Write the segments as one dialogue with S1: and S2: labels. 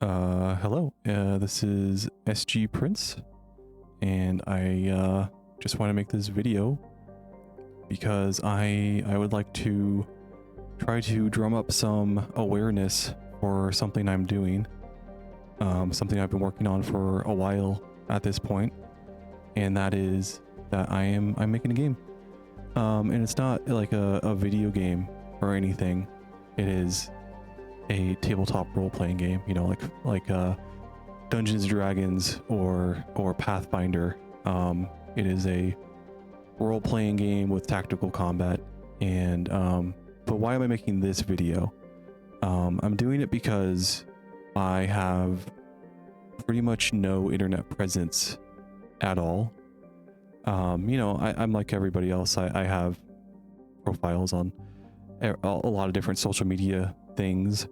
S1: Hello. This is SG Prince, and I just want to make this video because I would like to try to drum up some awareness for something I'm doing, something I've been working on for a while at this point, and that is that I'm making a game, and it's not like a video game or anything. It is a tabletop role-playing game, you know, like Dungeons and Dragons or Pathfinder. It is a role-playing game with tactical combat. And but why am I making this video? I'm doing it because I have pretty much no internet presence at all. You know, I'm like everybody else. I have profiles on a lot of different social media things,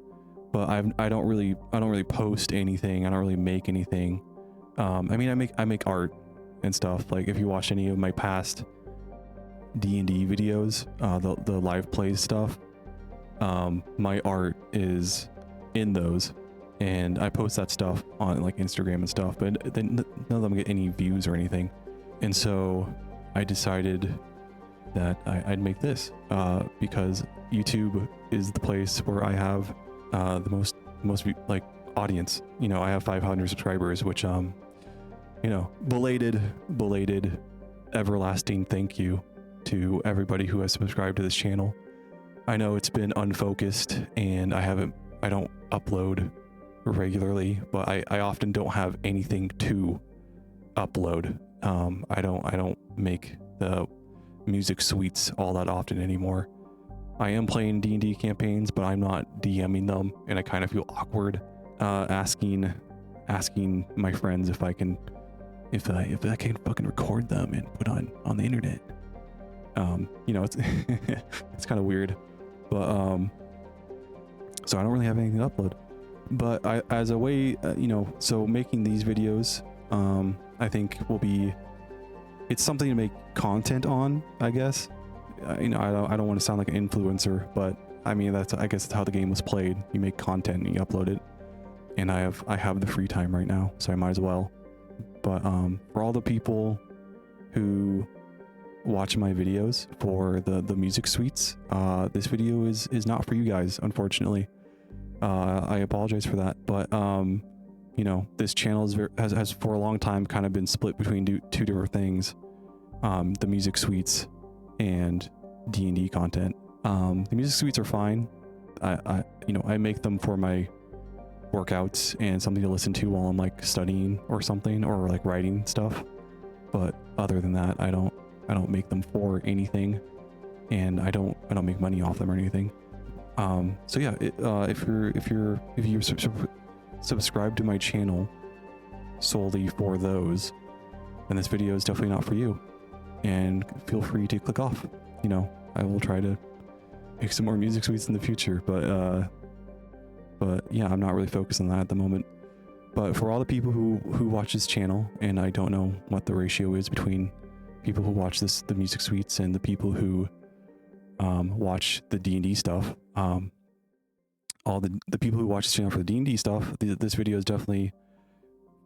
S1: but I don't really post anything. I don't really make anything. I mean, I make art and stuff. Like if you watch any of my past D&D videos, the live plays stuff, my art is in those, and I post that stuff on like Instagram and stuff, but then none of them get any views or anything. And so I decided that I'd make this because YouTube is the place where I have the most like audience. You know, I have 500 subscribers, which you know, belated everlasting thank you to everybody who has subscribed to this channel. I know it's been unfocused and I don't upload regularly, but I often don't have anything to upload. I don't make the music suites all that often anymore. I am playing D&D campaigns, but I'm not DMing them, and I kind of feel awkward asking my friends if I can fucking record them and put on the internet. You know, it's it's kind of weird, but so I don't really have anything to upload. But as a way, you know, so making these videos, I think it's something to make content on, I guess. You know, I don't want to sound like an influencer, but I mean, I guess that's how the game was played. You make content and you upload it, and I have the free time right now, so I might as well. But for all the people who watch my videos for the music suites, this video is not for you guys, unfortunately. I apologize for that, but you know, this channel has for a long time kind of been split between two different things, the music suites and D&D content. The music suites are fine. You know, I make them for my workouts and something to listen to while I'm like studying or something, or like writing stuff. But other than that, I don't make them for anything, and I don't make money off them or anything. So yeah, if you're subscribe to my channel solely for those, then this video is definitely not for you, and feel free to click off. You know, I will try to make some more music suites in the future, but yeah, I'm not really focused on that at the moment. But for all the people who watch this channel, and I don't know what the ratio is between people who watch the music suites and the people who watch the D&D stuff, all the people who watch this channel for the D&D stuff, this video is definitely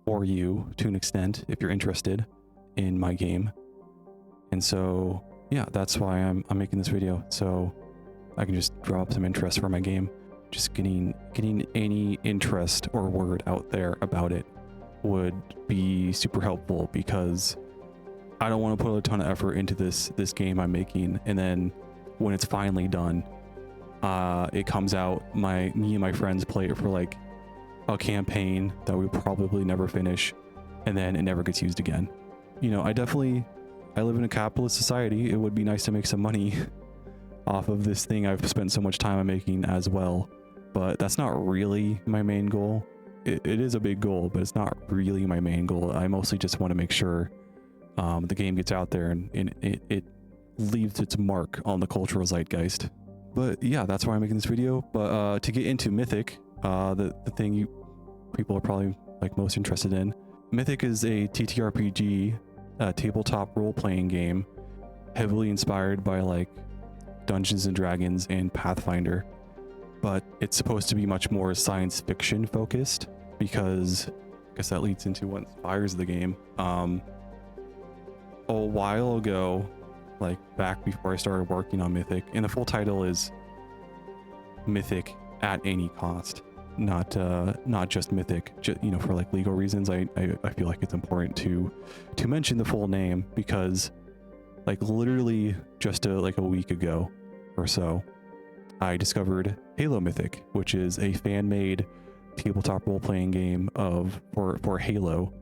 S1: for you to an extent if you're interested in my game. And so yeah, that's why I'm making this video, so I can just draw up some interest for my game. Just getting any interest or word out there about it would be super helpful, because I don't want to put a ton of effort into this game I'm making, and then when it's finally done, it comes out, me and my friends play it for like a campaign that we probably never finish, and then it never gets used again. You know, I live in a capitalist society. It would be nice to make some money off of this thing I've spent so much time on making as well, but that's not really my main goal. It is a big goal, but it's not really my main goal. I mostly just want to make sure the game gets out there and it leaves its mark on the cultural zeitgeist. But yeah, that's why I'm making this video. But to get into Mythic, the thing people are probably like most interested in, Mythic is a TTRPG, tabletop role-playing game, heavily inspired by like Dungeons and Dragons and Pathfinder, but it's supposed to be much more science fiction focused. because I guess that leads into what inspires the game. A while ago, like back before I started working on Mythic, and the full title is Mythic at any cost, not just Mythic, you know, for like legal reasons. I feel like it's important to mention the full name, because like literally just like a week ago or so, I discovered Halo Mythic, which is a fan-made tabletop role-playing game for Halo,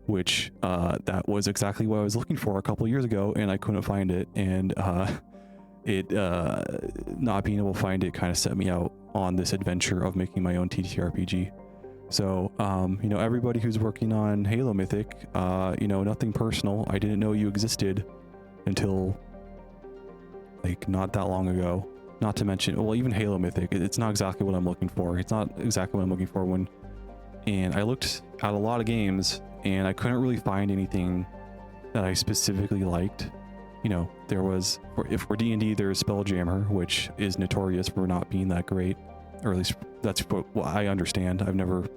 S1: which that was exactly what I was looking for a couple years ago, and I couldn't find it. And not being able to find it kind of set me out on this adventure of making my own TTRPG. So, you know, everybody who's working on Halo Mythic, you know, nothing personal. I didn't know you existed until like not that long ago. Not to mention, well, even Halo Mythic, it's not exactly what I'm looking for. It's not exactly what I'm looking for and I looked at a lot of games and I couldn't really find anything that I specifically liked. You know, there was, for D&D, there's Spelljammer, which is notorious for not being that great, or at least that's what I understand. I've never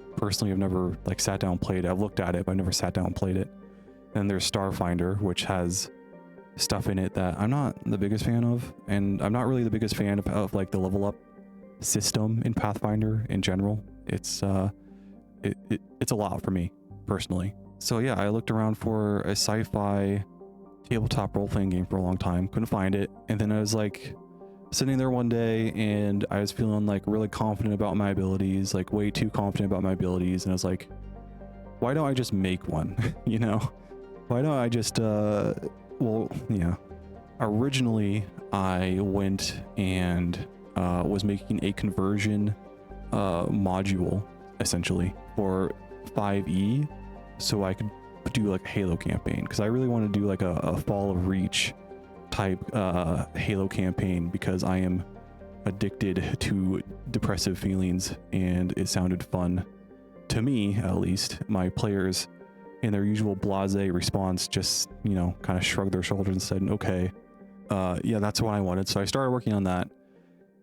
S1: like sat down and played it. I've looked at it, but I've never sat down and played it. Then there's Starfinder, which has stuff in it that I'm not the biggest fan of, and I'm not really the biggest fan of like the level up system in Pathfinder in general. It's it's a lot for me personally. So yeah, I looked around for a sci-fi tabletop role-playing game for a long time, couldn't find it, and then I was like sitting there one day and I was feeling like really confident about my abilities, like way too confident about my abilities, and I was like, why don't I just make one? You know, why don't I just well, yeah. Originally, I went and was making a conversion module, essentially, for 5e, so I could do like a Halo campaign, because I really want to do like a Fall of Reach type Halo campaign, because I am addicted to depressive feelings, and it sounded fun to me, at least. My players, in their usual blasé response, just, you know, kind of shrugged their shoulders and said, okay, yeah, that's what I wanted. So I started working on that,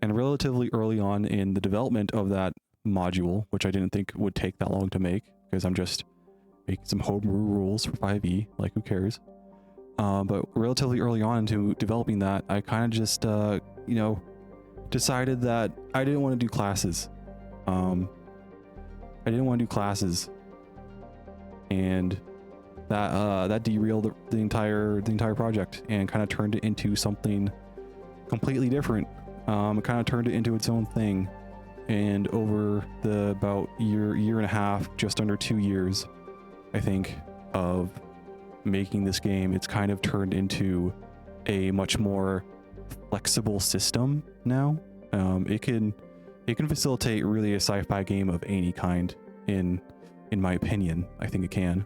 S1: and relatively early on in the development of that module, which I didn't think would take that long to make, because I'm just making some homebrew rules for 5e, like who cares. But relatively early on into developing that, I kind of just, you know, decided that I didn't want to do classes. And that derailed the entire project and kind of turned it into something completely different. It kind of turned it into its own thing, and over the about year and a half, just under 2 years, I think, of making this game, it's kind of turned into a much more flexible system now. It can facilitate really a sci-fi game of any kind, in my opinion. I think it can.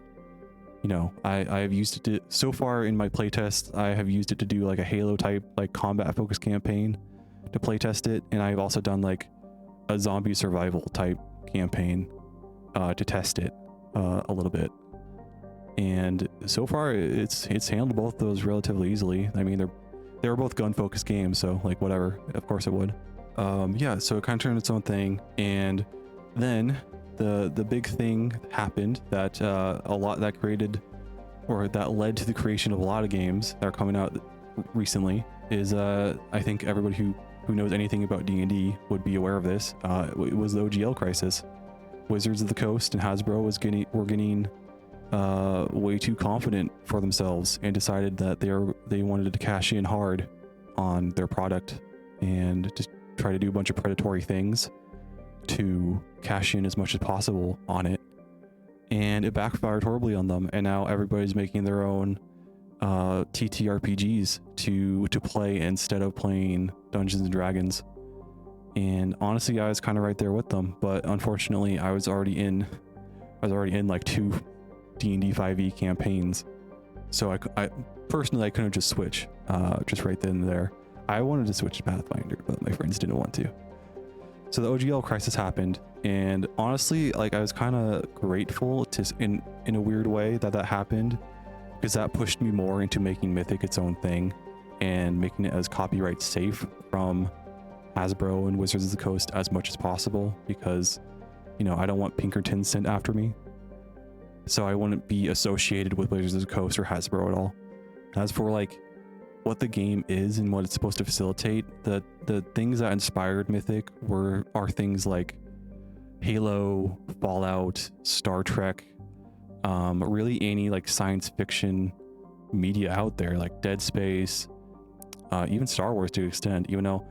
S1: You know, I've used it to, so far in my playtest, I have used it to do like a Halo type, like combat focused campaign to playtest it, and I've also done like a zombie survival type campaign to test it a little bit. And so far it's handled both those relatively easily. I mean, they were both gun focused games, so like whatever, of course it would. Yeah, so it kind of turned its own thing, and then the big thing happened that that led to the creation of a lot of games that are coming out recently. Is I think everybody who knows anything about D&D would be aware of this. It was the OGL crisis. Wizards of the Coast and Hasbro were getting way too confident for themselves, and decided that they wanted to cash in hard on their product and just try to do a bunch of predatory things to cash in as much as possible on it, and it backfired horribly on them. And now everybody's making their own TTRPGs to play instead of playing Dungeons and Dragons. And honestly, I was kind of right there with them, but unfortunately I was already in like 2 D&D 5e campaigns, so I personally, I couldn't just switch just right then and there. I wanted to switch to Pathfinder, but my friends didn't want to. So the OGL crisis happened, and honestly, like, I was kind of grateful to, in a weird way, that happened, because that pushed me more into making Mythic its own thing and making it as copyright safe from Hasbro and Wizards of the Coast as much as possible, because You know, I don't want Pinkerton sent after me. So I wouldn't be associated with Wizards of the Coast or Hasbro at all. As for like what the game is and what it's supposed to facilitate, the things that inspired Mythic are things like Halo, Fallout, Star Trek, really any like science fiction media out there, like Dead Space, even Star Wars to an extent, even though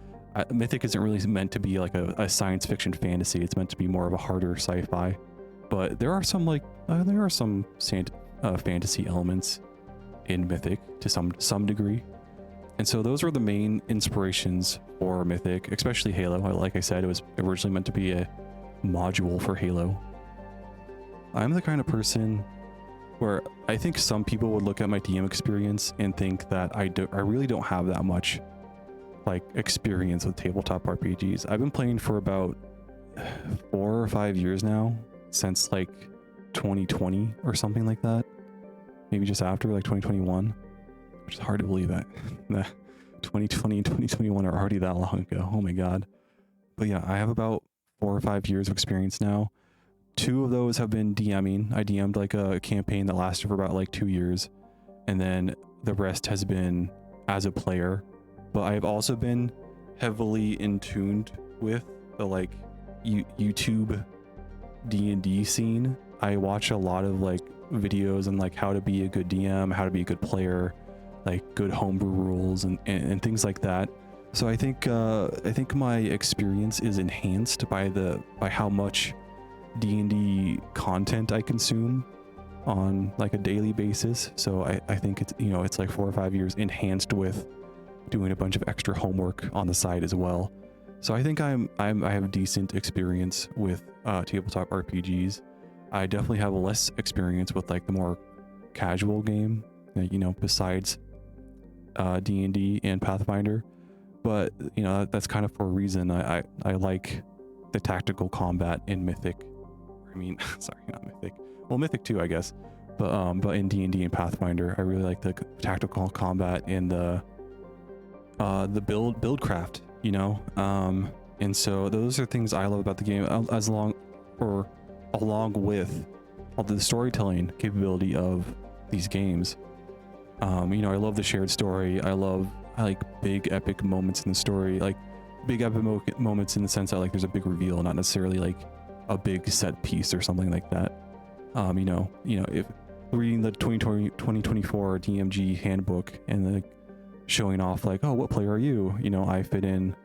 S1: Mythic isn't really meant to be like a science fiction fantasy. It's meant to be more of a harder sci-fi, but there are some fantasy elements in Mythic to some degree. And so those were the main inspirations for Mythic, especially Halo. Like I said, it was originally meant to be a module for Halo. I'm the kind of person where I think some people would look at my DM experience and think that I really don't have that much like experience with tabletop RPGs. I've been playing for about 4 or 5 years now, since like 2020 or something like that. Maybe just after, like 2021, which is hard to believe that 2020 and 2021 are already that long ago. Oh my god. But yeah, I have about 4 or 5 years of experience now. 2 of those have been DMing. I DM'd like a campaign that lasted for about like 2 years, and then the rest has been as a player. But I've also been heavily in tuned with the like YouTube D&D scene. I watch a lot of like videos on like how to be a good DM, how to be a good player, like good homebrew rules and things like that. So I think my experience is enhanced by how much D&D content I consume on like a daily basis. So I think it's, you know, it's like 4 or 5 years enhanced with doing a bunch of extra homework on the side as well. So I think I have decent experience with tabletop RPGs. I definitely have less experience with like the more casual game, you know, besides D&D and Pathfinder. But you know, that's kind of for a reason. I like the tactical combat in Mythic. I mean, sorry, not Mythic. Well, Mythic too, I guess. But in D&D and Pathfinder, I really like the tactical combat and the build craft, you know. And so those are things I love about the game, along with all the storytelling capability of these games. You know, I love the shared story. I like big epic moments in the story, like big epic moments in the sense that like there's a big reveal, not necessarily like a big set piece or something like that. You know, if reading the 2024 DMG handbook and like showing off like, oh, what player are you? You know, I fit in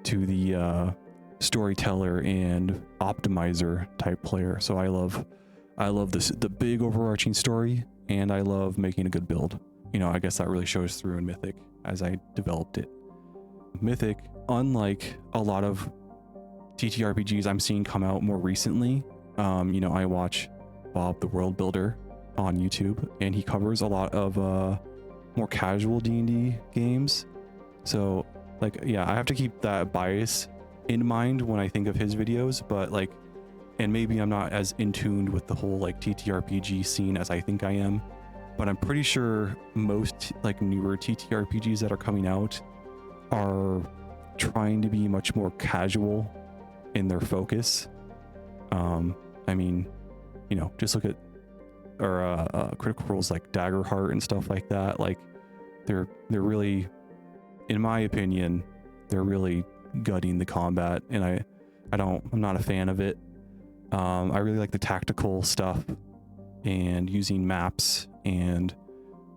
S1: to the storyteller and optimizer type player. So I love the big overarching story, and I love making a good build. You know, I guess that really shows through in Mythic as I developed it. Mythic, unlike a lot of TTRPGs I'm seeing come out more recently, you know, I watch Bob the World Builder on YouTube, and he covers a lot of more casual D&D games. So like, yeah, I have to keep that bias in mind when I think of his videos, but like, and maybe I'm not as in tune with the whole like TTRPG scene as I think I am, but I'm pretty sure most like newer TTRPGs that are coming out are trying to be much more casual in their focus. I mean, you know, just look at Critical Role's like Daggerheart and stuff like that. Like they're really, in my opinion, they're really gutting the combat, and I'm not a fan of it. I really like the tactical stuff and using maps and,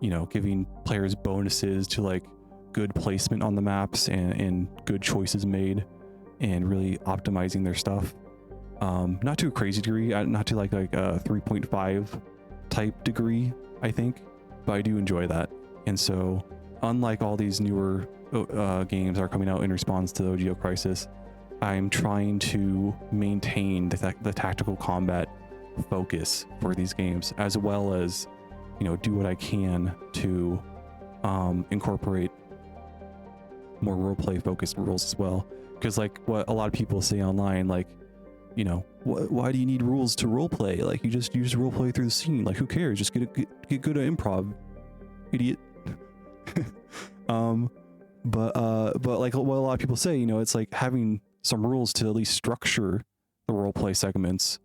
S1: you know, giving players bonuses to like good placement on the maps and good choices made and really optimizing their stuff. Not to a crazy degree, not to like a 3.5 type degree, I think, but I do enjoy that. And so unlike all these newer games that are coming out in response to the OGO crisis, I'm trying to maintain the tactical combat focus for these games, as well as, you know, do what I can to incorporate more roleplay focused rules as well. Because like what a lot of people say online, like, you know, why do you need rules to roleplay? Like you just roleplay through the scene. Like who cares? Just get good at improv, idiot. But like what a lot of people say, you know, it's like having some rules to at least structure the the role play segments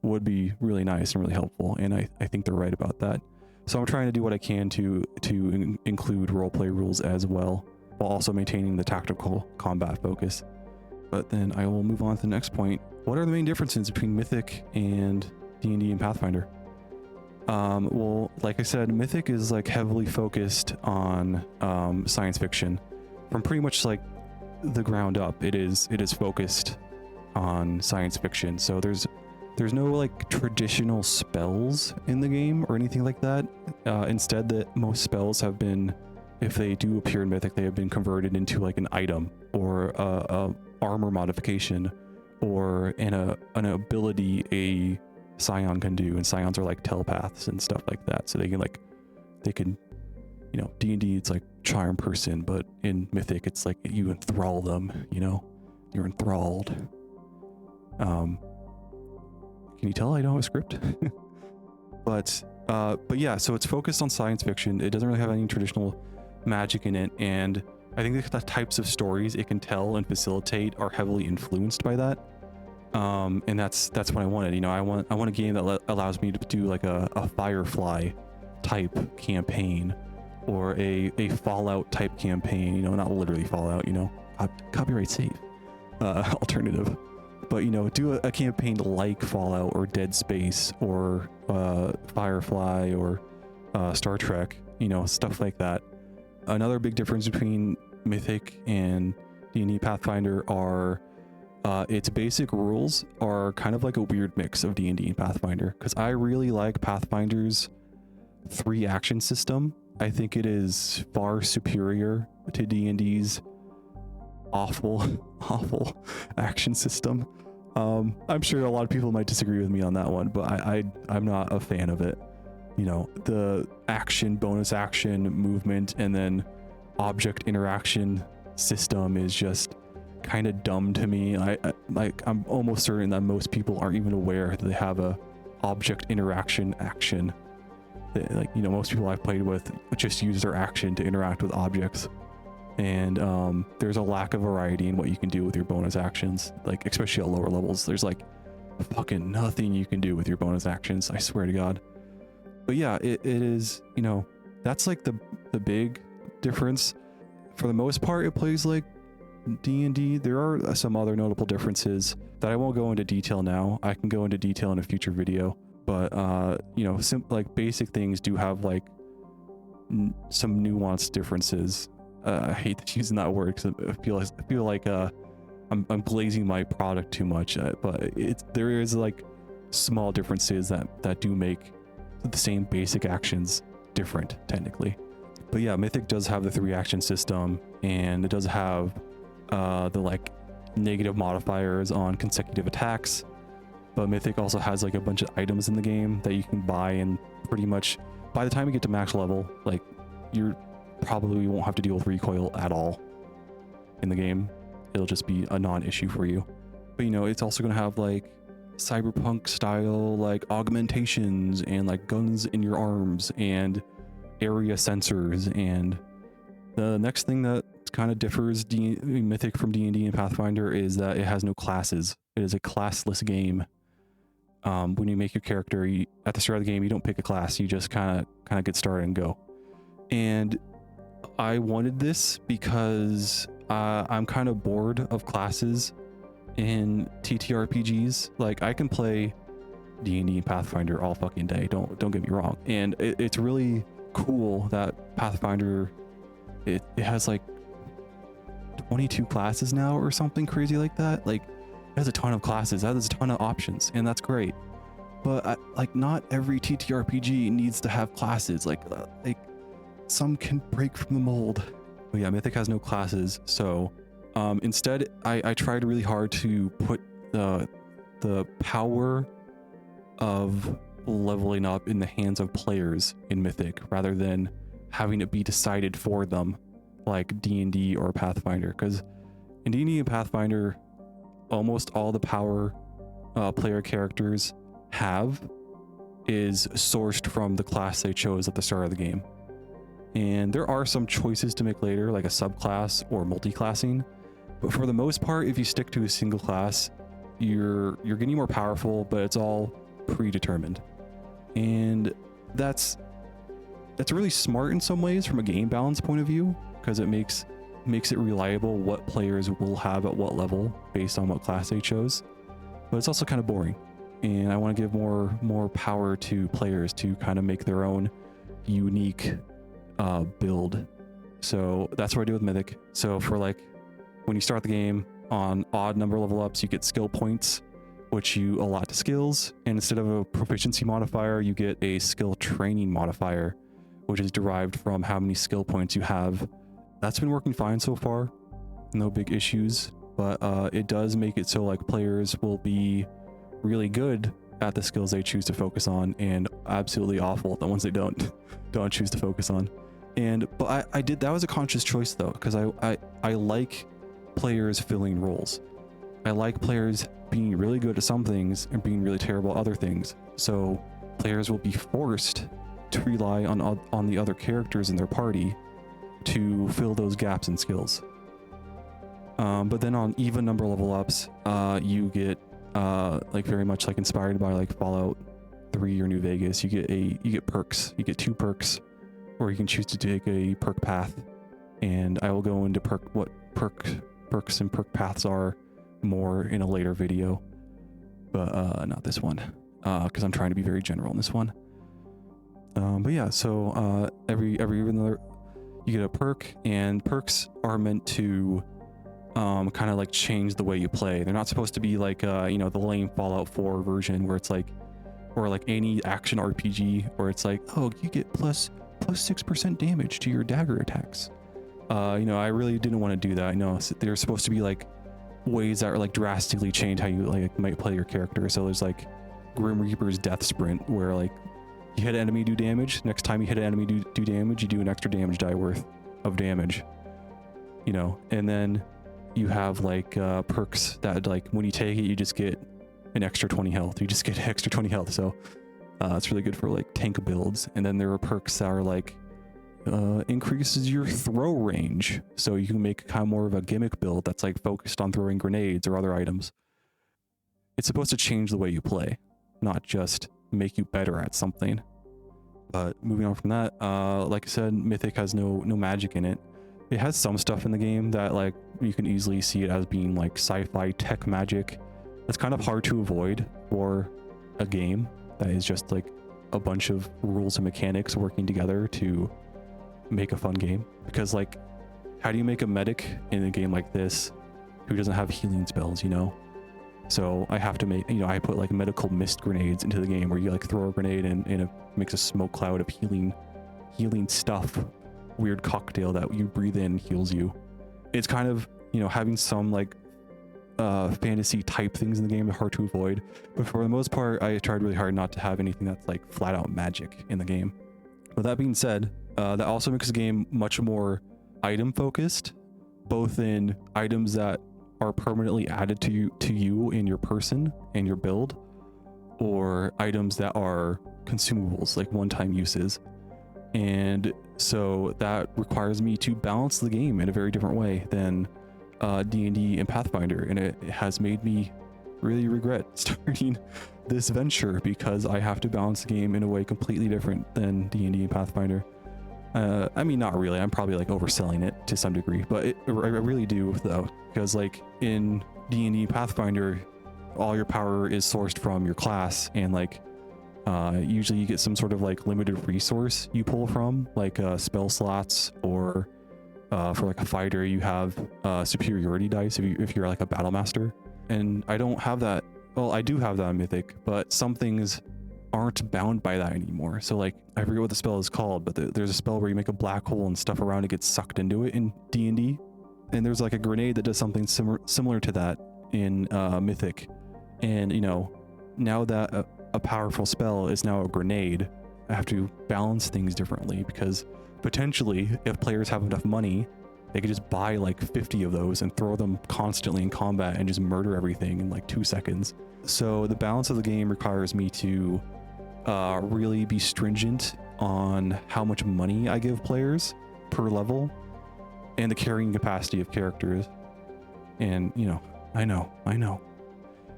S1: would be really nice and really helpful, and I think they're right about that. So I'm trying to do what I can to include role play rules as well, while also maintaining the tactical combat focus. But then I will move on to the next point. What are the main differences between Mythic and D&D and Pathfinder? Well, like I said, Mythic is like heavily focused on science fiction. From pretty much like the ground up, it is focused on science fiction. So there's no like traditional spells in the game or anything like that. Instead, that most spells have been, if they do appear in Mythic, they have been converted into like an item or a armor modification or an ability a scion can do. And scions are like telepaths and stuff like that. So they can, you know, D&D it's like charm person, but in Mythic it's like you enthrall them, you know, you're enthralled. Can you tell I don't have a script? but yeah, so it's focused on science fiction. It doesn't really have any traditional magic in it, and I think the types of stories it can tell and facilitate are heavily influenced by that. And that's what I wanted. You know, I want a game that allows me to do like a Firefly type campaign or a Fallout type campaign. You know, not literally Fallout. You know, copyright safe alternative. But, you know, do a campaign like Fallout or Dead Space or Firefly or Star Trek, you know, stuff like that. Another big difference between Mythic and D&D Pathfinder are its basic rules are kind of like a weird mix of D&D and Pathfinder, because I really like Pathfinder's 3 action system. I think it is far superior to D&D's awful action system. I'm sure a lot of people might disagree with me on that one, but I'm not a fan of it. You know, the action, bonus action, movement, and then object interaction system is just kind of dumb to me. I'm almost certain that most people aren't even aware that they have a object interaction action. Like, you know, most people I've played with just use their action to interact with objects. And there's a lack of variety in what you can do with your bonus actions, like especially at lower levels. There's like fucking nothing you can do with your bonus actions, I swear to God. But yeah, it is, you know, that's like the big difference. For the most part, it plays like D&D. There are some other notable differences that I won't go into detail now. I can go into detail in a future video, but you know, like basic things do have like some nuanced differences. I hate using that word because I feel like I'm glazing my product too much, but there is like small differences that do make the same basic actions different technically. But yeah, Mythic does have the 3 action system, and it does have the like negative modifiers on consecutive attacks. But Mythic also has like a bunch of items in the game that you can buy, and pretty much by the time you get to max level, like you're probably won't have to deal with recoil at all in the game. It'll just be a non-issue for you. But you know, it's also going to have like cyberpunk style like augmentations and like guns in your arms and area sensors. And the next thing that kind of differs Mythic from D&D and Pathfinder is that it has no classes. It is a classless game. When you make your character, at the start of the game, you don't pick a class. You just kind of get started and go. And I wanted this because I'm kind of bored of classes in TTRPGs. Like, I can play D&D and Pathfinder all fucking day. Don't get me wrong. And it's really cool that Pathfinder it has like 22 classes now or something crazy like that. Like, it has a ton of classes. That has a ton of options, and that's great. But like, not every TTRPG needs to have classes. Like some can break from the mold. But yeah, Mythic has no classes, so instead I tried really hard to put the power of leveling up in the hands of players in Mythic rather than having it be decided for them like D&D or Pathfinder. Because in D&D and Pathfinder, almost all the power player characters have is sourced from the class they chose at the start of the game. And there are some choices to make later, like a subclass or multi-classing. But for the most part, if you stick to a single class, you're getting more powerful, but it's all predetermined. And that's really smart in some ways from a game balance point of view, because it makes it reliable what players will have at what level based on what class they chose. But it's also kind of boring, and I want to give more power to players to kind of make their own unique build. So that's what I do with Mythic. So for like when you start the game on odd number level ups, you get skill points, which you allot to skills, and instead of a proficiency modifier, you get a skill training modifier, which is derived from how many skill points you have. That's been working fine so far, no big issues, but it does make it so like players will be really good at the skills they choose to focus on, and absolutely awful at the ones they don't choose to focus on. But I did, that was a conscious choice though, because I like players filling roles. I like players being really good at some things and being really terrible at other things. So players will be forced to rely on the other characters in their party to fill those gaps in skills. But then on even number level ups, you get like very much like inspired by like Fallout 3 or New Vegas, you get perks. You get 2 perks, or you can choose to take a perk path. And I will go into what perks and perk paths are more in a later video, but not this one, because I'm trying to be very general in this one. But yeah, so every even you get a perk, and perks are meant to kind of like change the way you play. They're not supposed to be like you know, the lame Fallout 4 version where it's like, or like any action RPG where it's like, oh, you get plus 6% damage to your dagger attacks. You know, I really didn't want to do that. I know they're supposed to be like ways that are like drastically change how you like might play your character. So there's like Grim Reaper's Death Sprint, where like you hit an enemy, do damage. Next time you hit an enemy, do damage. You do an extra damage die worth of damage. You know, and then you have like perks that like when you take it, you just get an extra 20 health. You just get extra 20 health. So it's really good for like tank builds. And then there are perks that are like increases your throw range, so you can make kind of more of a gimmick build that's like focused on throwing grenades or other items. It's supposed to change the way you play, not just make you better at something. But moving on from that, like I said, Mythic has no magic in it. It has some stuff in the game that like you can easily see it as being like sci-fi tech magic. It's kind of hard to avoid for a game that is just like a bunch of rules and mechanics working together to make a fun game. Because like, how do you make a medic in a game like this who doesn't have healing spells, you know? So I have to make, you know, I put like medical mist grenades into the game where you like throw a grenade and it makes a smoke cloud of healing stuff, weird cocktail that you breathe in heals you. It's kind of, you know, having some like fantasy type things in the game are hard to avoid, but for the most part I tried really hard not to have anything that's like flat out magic in the game. With that being said, that also makes the game much more item focused, both in items that are permanently added to you in your person and your build, or items that are consumables, like one-time uses. And so that requires me to balance the game in a very different way than D&D and Pathfinder, and it has made me really regret starting this venture, because I have to balance the game in a way completely different than D&D and Pathfinder. I mean, not really, I'm probably like overselling it to some degree, but I really do though, because like in D&D Pathfinder, all your power is sourced from your class, and like usually you get some sort of like limited resource you pull from, like spell slots, or for like a fighter you have superiority dice if you're like a battle master. And I don't have that. Well, I do have that in Mythic, but some things aren't bound by that anymore. So like, I forget what the spell is called, but there's a spell where you make a black hole and stuff around it gets sucked into it in D&D. And there's like a grenade that does something similar to that in Mythic. And you know, now that a powerful spell is now a grenade, I have to balance things differently, because potentially if players have enough money, they could just buy like 50 of those and throw them constantly in combat and just murder everything in like 2 seconds. So the balance of the game requires me to really be stringent on how much money I give players per level and the carrying capacity of characters. And you know, I know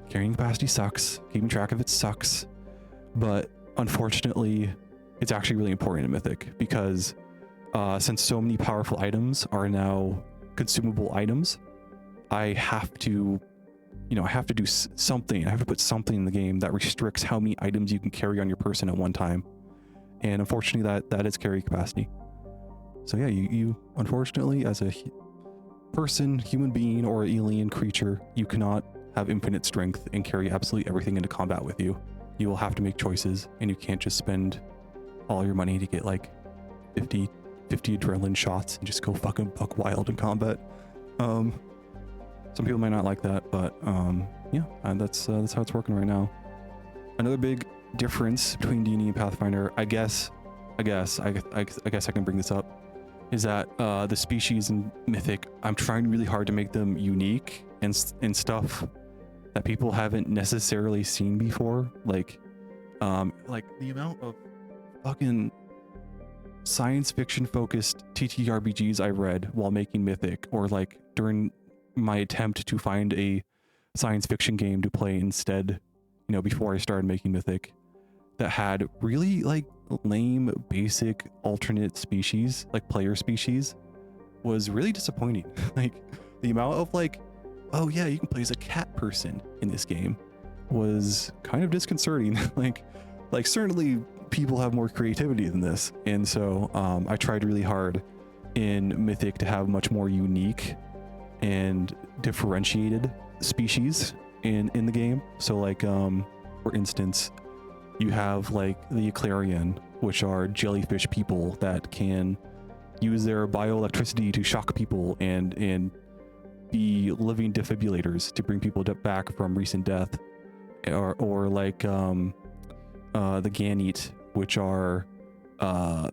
S1: carrying capacity sucks, keeping track of it sucks, but unfortunately it's actually really important in Mythic because since so many powerful items are now consumable items, I have to, I have to do something. I have to put something in the game that restricts how many items you can carry on your person at one time. And unfortunately that is carry capacity. So yeah, you unfortunately, as a person, human being, or alien creature, you cannot have infinite strength and carry absolutely everything into combat with you. You will have to make choices, and you can't just spend all your money to get like 50 adrenaline shots and just go fucking buck wild in combat. Some people might not like that, but yeah, that's how it's working right now. Another big difference between D&D and Pathfinder, I guess I can bring this up, is that the species in Mythic, I'm trying really hard to make them unique and stuff that people haven't necessarily seen before. Like the amount of fucking science fiction focused TTRPGs I read while making Mythic, or like during my attempt to find a science fiction game to play instead, before I started making Mythic, that had really like lame basic alternate species, like player species, was really disappointing. Like the amount of like, oh yeah, you can play as a cat person in this game was kind of disconcerting. like certainly people have more creativity than this, and so I tried really hard in Mythic to have much more unique and differentiated species in the game. So like for instance, you have like the Eclarian, which are jellyfish people that can use their bioelectricity to shock people and be living defibrillators to bring people back from recent death, or like the Ganete, which are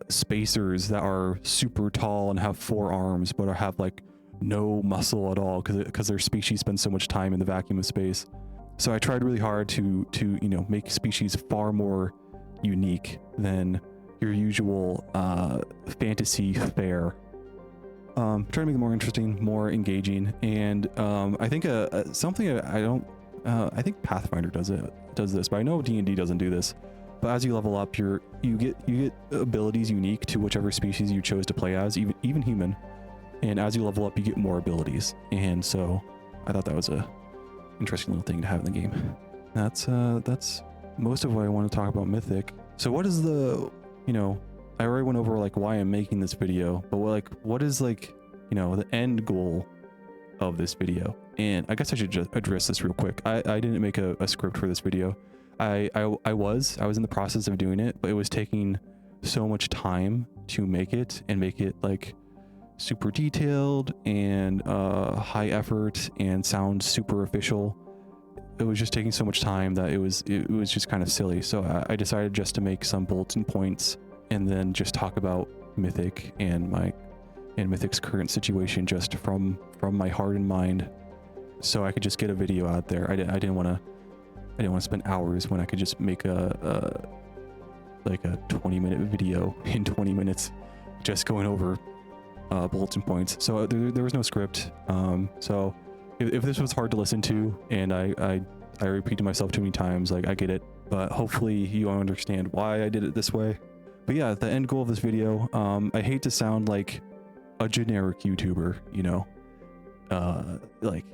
S1: spacers that are super tall and have 4 arms but have like no muscle at all because their species spends so much time in the vacuum of space. So I tried really hard to make species far more unique than your usual fantasy fare. Trying to make it more interesting, more engaging, and I think something I think Pathfinder does this, but I know D&D doesn't do this. But as you level up, you get abilities unique to whichever species you chose to play as, even human. And as you level up, you get more abilities. And so I thought that was a interesting little thing to have in the game. That's most of what I want to talk about Mythic. So what is the, I already went over like why I'm making this video, but what is like, the end goal of this video? And I guess I should just address this real quick. I didn't make a script for this video. I was in the process of doing it, but it was taking so much time to make it like super detailed and high effort and sound super official. It was just taking so much time that it was just kind of silly. So I decided just to make some bulletin points and then just talk about Mythic and Mythic's current situation just from my heart and mind, so I could just get a video out there. I didn't want to spend hours when I could just make a 20-minute video in 20 minutes just going over bulletin points. So there was no script. So if this was hard to listen to and I repeated myself too many times, like, I get it, but hopefully you understand why I did it this way. But yeah, the end goal of this video, I hate to sound like a generic YouTuber, like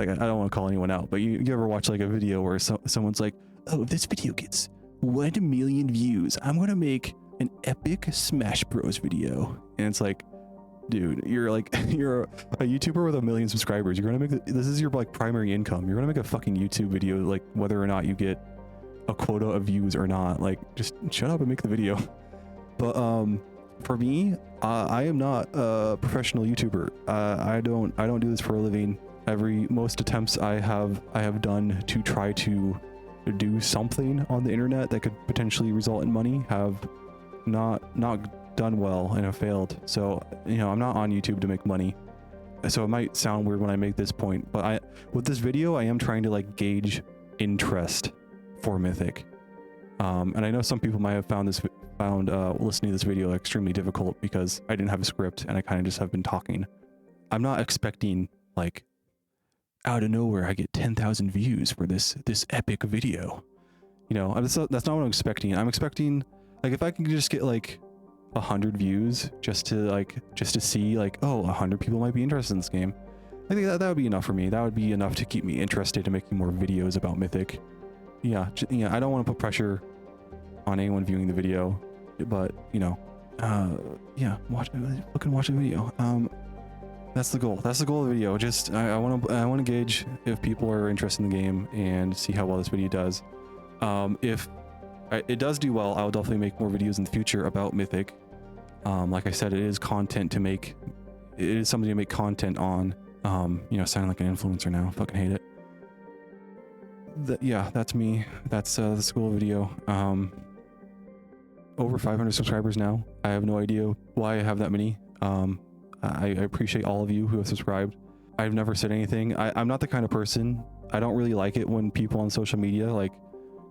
S1: I don't want to call anyone out, but you ever watch like a video where someone's like, oh, if this video gets 1 million views, I'm gonna make an epic Smash Bros video. And it's like, dude, you're a YouTuber with 1 million subscribers. You're gonna make this is your like primary income. You're gonna make a fucking YouTube video, like whether or not you get a quota of views or not. Like, just shut up and make the video. But for me, I am not a professional YouTuber. I don't do this for a living. Most attempts I have done to try to do something on the internet that could potentially result in money have not done well and have failed. So I'm not on YouTube to make money. So it might sound weird when I make this point, but with this video I am trying to like gauge interest for Mythic. And I know some people might have found listening to this video extremely difficult because I didn't have a script and I kind of just have been talking. I'm not expecting like out of nowhere I get 10,000 views for this epic video. You know, that's not what I'm expecting. I'm expecting, like, if I can just get like 100 views just to see like, oh, 100 people might be interested in this game. I think that would be enough for me. That would be enough to keep me interested in making more videos about Mythic. Yeah, I don't want to put pressure on anyone viewing the video, but you know, yeah, watch the video. That's the goal. That's the goal of the video. Just I want to gauge if people are interested in the game and see how well this video does. If it does do well, I'll definitely make more videos in the future about Mythic. Like I said, it is content to make. It is something to make content on. You know, sounding like an influencer now. Fucking hate it. Yeah, that's me. That's the school video. Over 500 subscribers now. I have no idea why I have that many. I appreciate all of you who have subscribed. I've never said anything. I'm not the kind of person. I don't really like it when people on social media like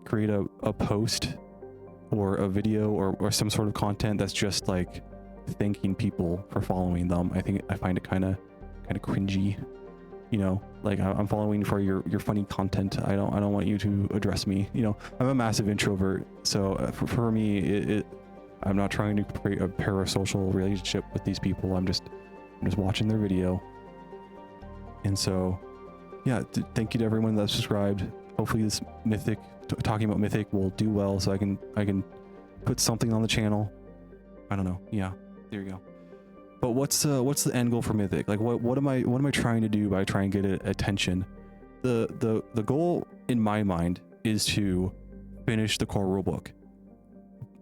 S1: create a post or a video or some sort of content that's just like thanking people for following them. I find it kind of cringy. You know, like I'm following for your funny content. I don't want you to address me. You know, I'm a massive introvert, so for me, I'm not trying to create a parasocial relationship with these people. I'm just watching their video. And so, yeah, thank you to everyone that subscribed. Hopefully, this Mythic talking about Mythic will do well, so I can put something on the channel. I don't know. Yeah, there you go. But what's the end goal for Mythic? Like what am I trying to do by trying to get attention? The goal in my mind is to finish the core rulebook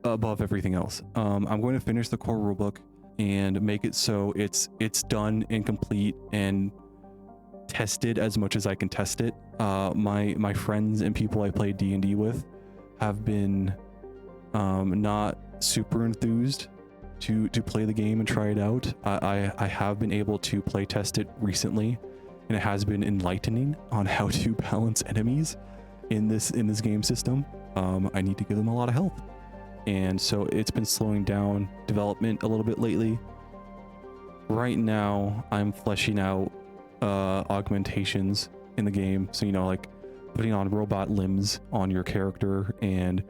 S1: above everything else. I'm going to finish the core rulebook and make it so it's done and complete and tested as much as I can test it. My friends and people I play D&D with have been not super enthused to play the game and try it out. I have been able to play test it recently, and it has been enlightening on how to balance enemies in this game system. I need to give them a lot of health, and so it's been slowing down development a little bit lately. Right now I'm fleshing out augmentations in the game, so you know, like putting on robot limbs on your character and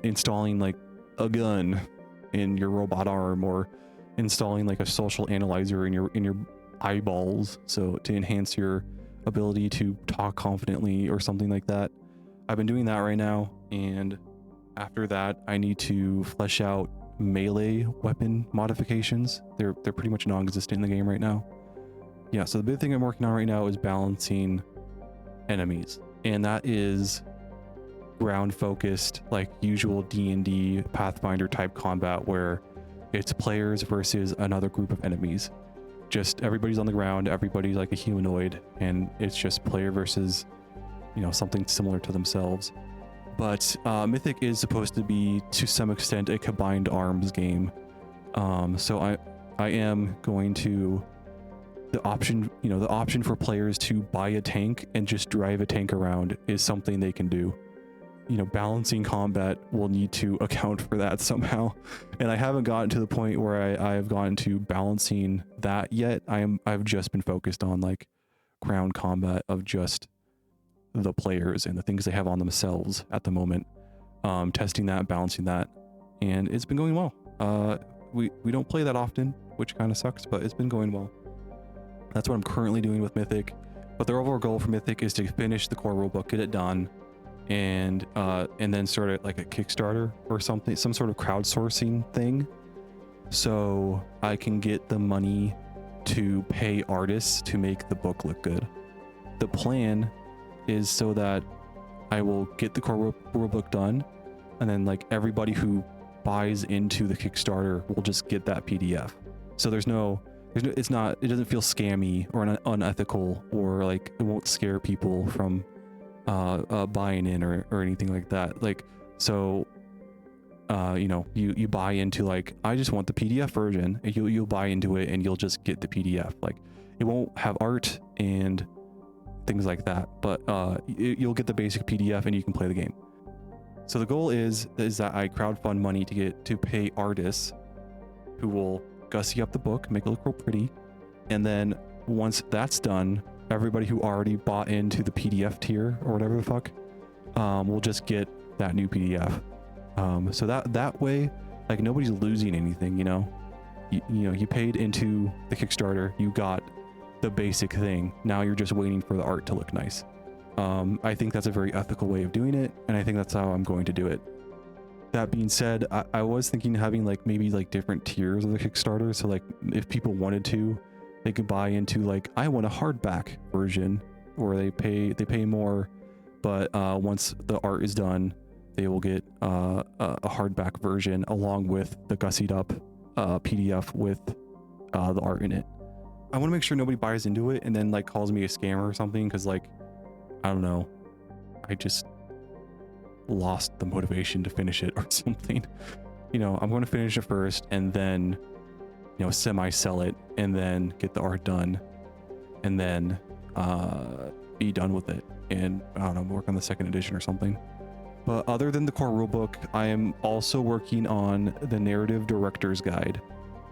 S1: installing like a gun in your robot arm, or installing like a social analyzer in your eyeballs, so to enhance your ability to talk confidently or something like that. I've been doing that right now, and after that I need to flesh out melee weapon modifications. They're pretty much non-existent in the game right now. Yeah, so the big thing I'm working on right now is balancing enemies, and that is ground focused, like usual D&D Pathfinder type combat, where it's players versus another group of enemies. Just everybody's on the ground, everybody's like a humanoid, and it's just player versus, you know, something similar to themselves. But Mythic is supposed to be, to some extent, a combined arms game. So I am going to, the option for players to buy a tank and just drive a tank around is something they can do. You know, balancing combat will need to account for that somehow, and I haven't gotten to the point where I have gotten to balancing that yet. I've just been focused on like ground combat of just the players and the things they have on themselves at the moment, testing that, balancing that, and it's been going well. We don't play that often, which kind of sucks, but it's been going well. That's what I'm currently doing with Mythic. But the overall goal for Mythic is to finish the core rulebook, get it done, and then start it like a Kickstarter or something, some sort of crowdsourcing thing, so I can get the money to pay artists to make the book look good. The plan is so that I will get the core rulebook done, and then like everybody who buys into the Kickstarter will just get that PDF. So it doesn't feel scammy or unethical, or like it won't scare people from buying in or anything like that. Like, so you know, you buy into like, I just want the PDF version, and you'll buy into it and you'll just get the PDF. Like, it won't have art and things like that, but you'll get the basic PDF and you can play the game. So the goal is that I crowdfund money to pay artists who will gussy up the book, make it look real pretty, and then once that's done, everybody who already bought into the PDF tier or whatever the fuck, will just get that new PDF. So that way, like, nobody's losing anything, you know? You know, you paid into the Kickstarter, you got the basic thing. Now you're just waiting for the art to look nice. I think that's a very ethical way of doing it, and I think that's how I'm going to do it. That being said, I was thinking having like maybe like different tiers of the Kickstarter. So like if people wanted to, they could buy into like, I want a hardback version, where they pay more, but once the art is done, they will get a hardback version along with the gussied up PDF with the art in it. I want to make sure nobody buys into it and then like calls me a scammer or something, because like, I don't know, I just lost the motivation to finish it or something. You know, I'm going to finish it first and then, you know, semi-sell it and then get the art done and then be done with it, and I don't know, work on the second edition or something. But other than the core rulebook, I am also working on the Narrative Director's Guide.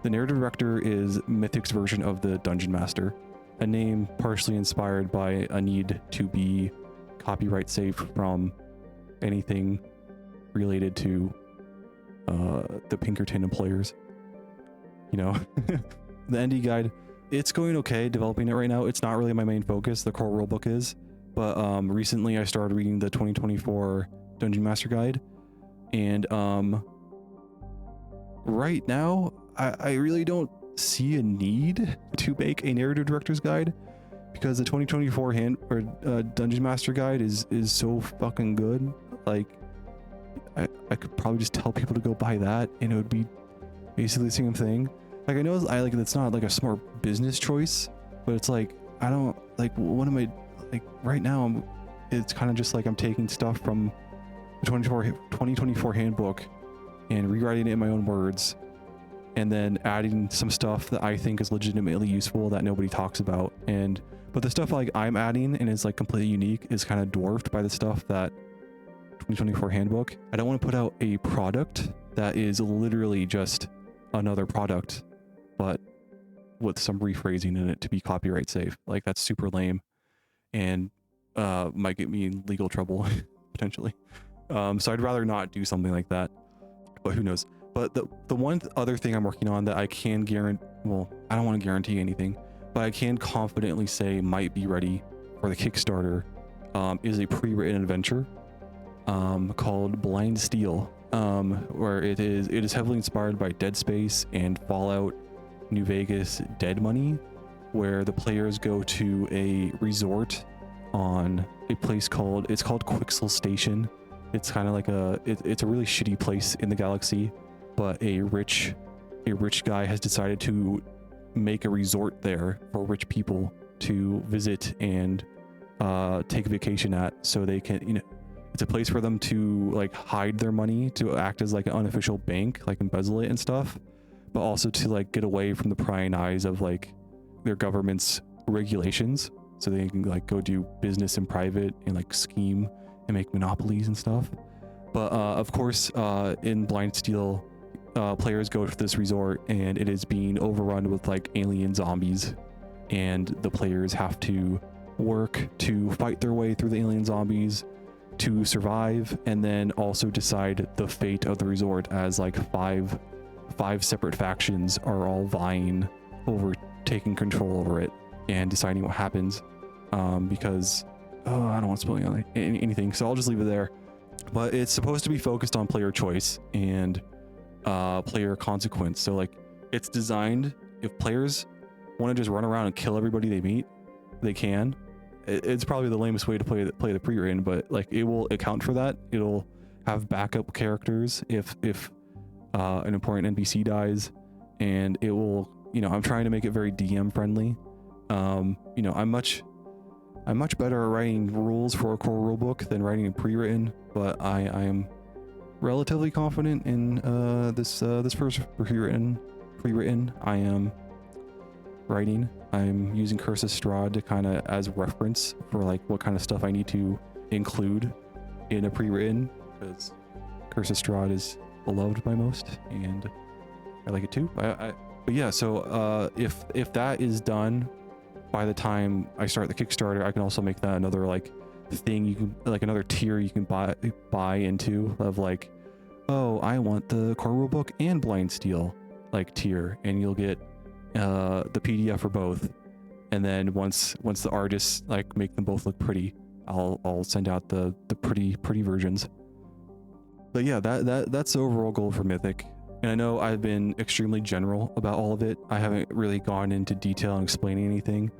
S1: The Narrative Director is Mythic's version of the Dungeon Master, a name partially inspired by a need to be copyright safe from anything related to the Pinkerton employers. You know, the ND guide, it's going okay developing it right now. It's not really my main focus, the core rulebook is, but recently I started reading the 2024 Dungeon Master Guide, and right now I really don't see a need to make a narrative director's guide, because the 2024 Dungeon Master Guide is so fucking good. Like, I could probably just tell people to go buy that and it would be basically the same thing. Like, I know it's not like a smart business choice, but it's like, I don't like, what am I like right now? It's kind of just like I'm taking stuff from the 2024 handbook and rewriting it in my own words, and then adding some stuff that I think is legitimately useful that nobody talks about. But the stuff like I'm adding and is like completely unique is kind of dwarfed by the stuff that 2024 handbook. I don't want to put out a product that is literally just another product, but with some rephrasing in it to be copyright safe. Like, that's super lame and might get me in legal trouble potentially. So I'd rather not do something like that, but who knows. But the one other thing I'm working on that I can guarantee, well, I don't want to guarantee anything, but I can confidently say might be ready for the Kickstarter, is a pre-written adventure called Blind Steel, where it is heavily inspired by Dead Space and Fallout New Vegas Dead Money, where the players go to a resort on a place called Quixel Station. It's kind of like it's a really shitty place in the galaxy, but a rich guy has decided to make a resort there for rich people to visit and take a vacation at, so they can, you know, it's a place for them to like hide their money, to act as like an unofficial bank, like embezzle it and stuff, but also to like get away from the prying eyes of like their government's regulations, so they can like go do business in private and like scheme and make monopolies and stuff. But of course, in Blind Steel, players go to this resort and it is being overrun with like alien zombies, and the players have to work to fight their way through the alien zombies to survive, and then also decide the fate of the resort, as like five separate factions are all vying over taking control over it and deciding what happens, because I don't want to spoil anything, so I'll just leave it there. But it's supposed to be focused on player choice and player consequence. So like, it's designed, if players want to just run around and kill everybody they meet, they can. It's probably the lamest way to play the pre-written, but like, it will account for that. It'll have backup characters if an important NPC dies, and it will, you know, I'm trying to make it very DM friendly. You know, I'm much better at writing rules for a core rulebook than writing a pre-written, but I am relatively confident in this first pre-written I am writing. I'm using Curse of Strahd to kind of as reference for like what kind of stuff I need to include in a pre-written, because Curse of Strahd is beloved by most and I like it too. But yeah, so if that is done, by the time I start the Kickstarter, I can also make that another like thing you can, like another tier you can buy into, of like, oh, I want the core rulebook and blind steel like tier, and you'll get the PDF for both. And then once the artists like make them both look pretty, I'll send out the pretty versions. But yeah, that's the overall goal for Mythic. And I know I've been extremely general about all of it. I haven't really gone into detail and explaining anything,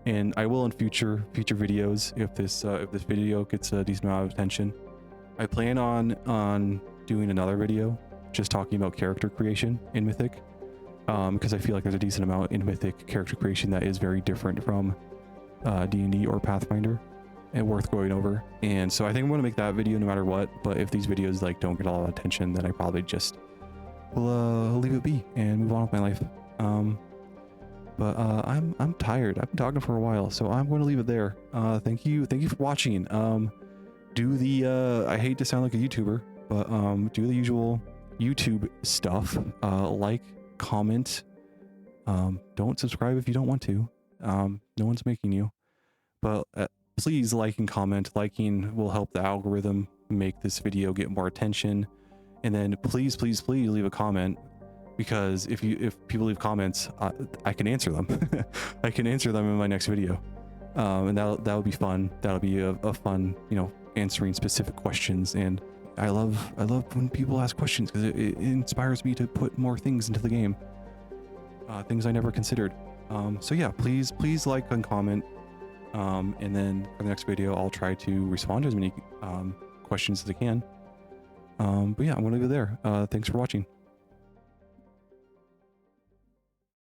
S1: and I will in future videos if this video gets a decent amount of attention. I plan on doing another video just talking about character creation in Mythic, because I feel like there's a decent amount in Mythic character creation that is very different from D&D or Pathfinder, and worth going over. And so I think I'm going to make that video no matter what. But if these videos like don't get a lot of attention, then I probably just will leave it be and move on with my life. But I'm tired. I've been talking for a while, so I'm going to leave it there. Thank you for watching. Do the I hate to sound like a YouTuber, but do the usual YouTube stuff. Like, comment. Don't subscribe if you don't want to. No one's making you. But please like and comment. Liking will help the algorithm make this video get more attention. And then please leave a comment, because if people leave comments, I can answer them. I can answer them in my next video. And that would be fun. That'll be a fun, you know, answering specific questions. And I love when people ask questions, because it inspires me to put more things into the game. Things I never considered. So yeah, please like and comment. And then for the next video, I'll try to respond to as many questions as I can. But yeah, I'm gonna leave it there. Thanks for watching.